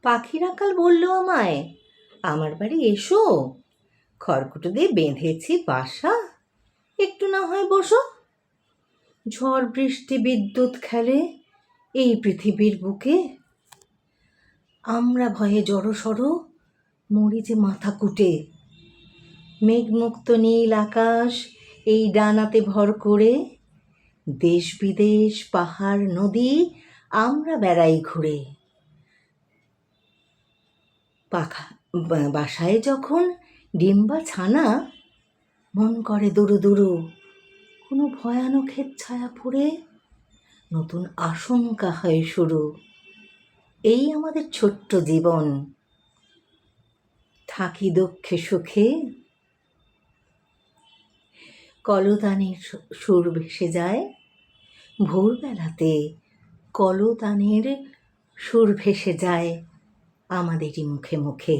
পাখিরা কাল বলল আমায়, আমার বাড়ি এসো, খড়কুটো দিয়ে বেঁধেছি বাসা, একটু না হয় বসো। ঝড় বৃষ্টি বিদ্যুৎ খেলে এই পৃথিবীর বুকে, আমরা ভয়ে জড়সড় মরি যে মাথা কুটে। মেঘমুক্ত নীল আকাশ এই ডানাতে ভর করে, দেশ বিদেশ পাহাড় নদী আমরা বেড়াই ঘুরে। বাসায় যখন ডিম বা ছানা, মন করে দুরু দুরু, কোনো ভয়ানকের ছায়া পড়ে নতুন আশঙ্কা হয় শুরু। এই আমাদের ছোট্ট জীবন, থাকি দুঃখে সুখে, কলতানের সুর ভেসে যায় ভোরবেলাতে, কলতানের সুর ভেসে যায় আমাদেরই মুখে মুখে।